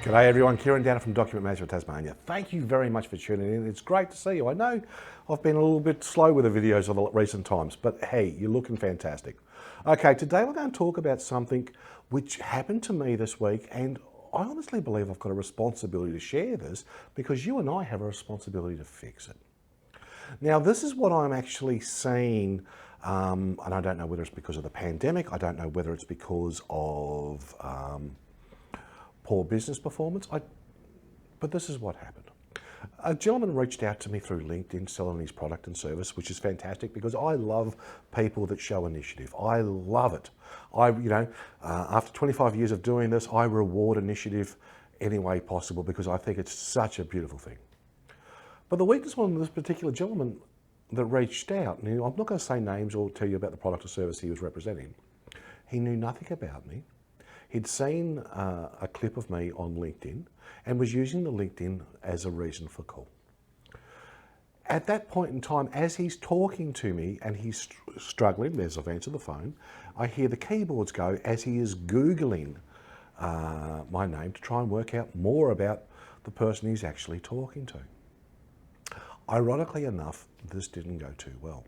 G'day everyone, Kieran down from Document Management Tasmania. Thank you very much for tuning in. It's great to see you. I know I've been a little bit slow with the videos of the recent times, but hey, you're looking fantastic. Okay, today we're going to talk about something which happened to me this week, and I honestly believe I've got a responsibility to share this because you and I have a responsibility to fix it. Now, this is what I'm actually seeing, and I don't know whether it's because of the pandemic, I don't know whether it's because of poor business performance, but this is what happened. A gentleman reached out to me through LinkedIn selling his product and service, which is fantastic because I love people that show initiative. I love it. After 25 years of doing this, I reward initiative any way possible because I think it's such a beautiful thing. But the weakness one, this particular gentleman that reached out, and I'm not going to say names or tell you about the product or service he was representing. He knew nothing about me. He'd seen a clip of me on LinkedIn and was using the LinkedIn as a reason for call. At that point in time, as he's talking to me and he's struggling, I've answered the phone, I hear the keyboards go as he is Googling my name to try and work out more about the person he's actually talking to. Ironically enough, this didn't go too well.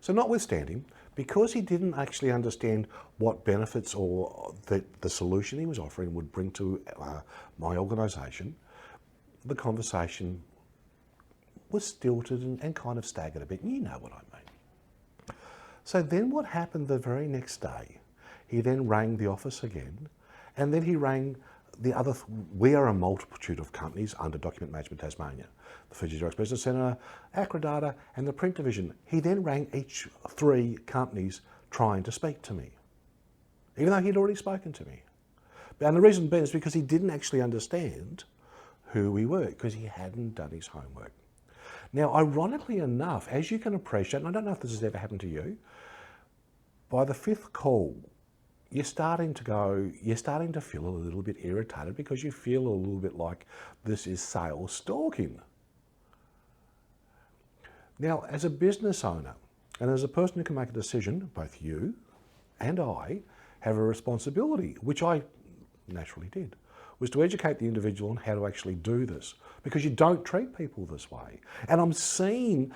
So notwithstanding, because he didn't actually understand what benefits or the solution he was offering would bring to my organisation, the conversation was stilted and kind of staggered a bit. You know what I mean. So then what happened the very next day, he then rang the office again, and then he rang the other. We are a multitude of companies under Document Management Tasmania, the Fiji Direct Business Centre, Acrodata, and the print division. He then rang each three companies trying to speak to me, even though he'd already spoken to me. And the reason being is because he didn't actually understand who we were, because he hadn't done his homework. Now, ironically enough, as you can appreciate, and I don't know if this has ever happened to you, by the fifth call, you're starting to feel a little bit irritated because you feel a little bit like this is sales stalking. Now, as a business owner and as a person who can make a decision, both you and I have a responsibility, which I naturally did, was to educate the individual on how to actually do this, because you don't treat people this way. And I'm seeing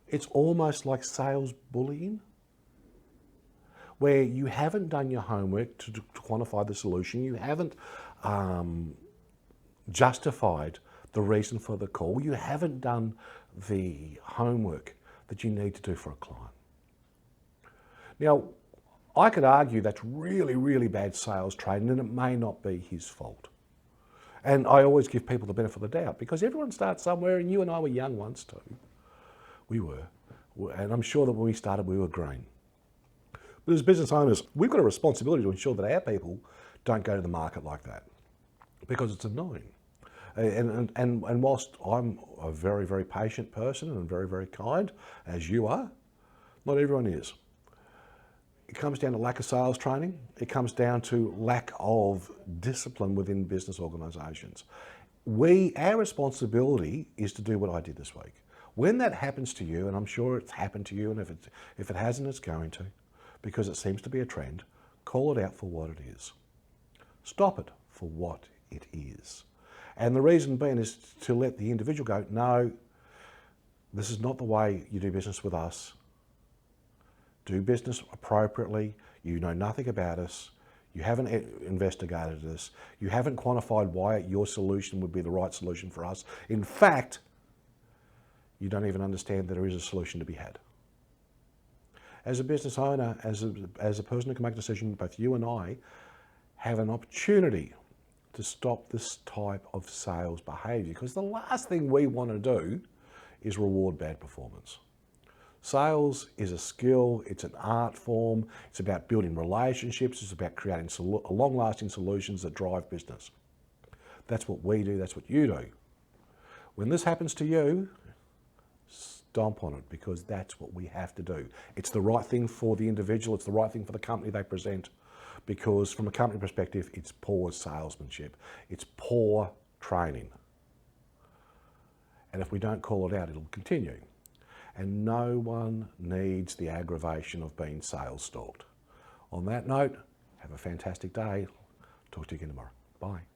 it's almost like sales bullying, where you haven't done your homework to quantify the solution, you haven't justified the reason for the call, you haven't done the homework that you need to do for a client. Now, I could argue that's really, really bad sales training, and it may not be his fault. And I always give people the benefit of the doubt because everyone starts somewhere, and you and I were young once too. We were. And I'm sure that when we started, we were green. But as business owners, we've got a responsibility to ensure that our people don't go to the market like that because it's annoying. And whilst I'm a very, very patient person and very, very kind, as you are, not everyone is. It comes down to lack of sales training. It comes down to lack of discipline within business organisations. Our responsibility is to do what I did this week. When that happens to you, and I'm sure it's happened to you, and if it hasn't, it's going to, because it seems to be a trend, call it out for what it is. Stop it for what it is. And the reason being is to let the individual go, no, this is not the way you do business with us. Do business appropriately. You know nothing about us. You haven't investigated us. You haven't quantified why your solution would be the right solution for us. In fact, you don't even understand that there is a solution to be had. As a business owner, as a person who can make a decision, both you and I have an opportunity to stop this type of sales behaviour, because the last thing we want to do is reward bad performance. Sales is a skill, it's an art form, it's about building relationships, it's about creating long-lasting solutions that drive business. That's what we do, that's what you do. When this happens to you, stomp on it, because that's what we have to do. It's the right thing for the individual, it's the right thing for the company they present, because from a company perspective, it's poor salesmanship, it's poor training. And if we don't call it out, it'll continue. And no one needs the aggravation of being sales stalked. On that note, have a fantastic day. Talk to you again tomorrow. Bye.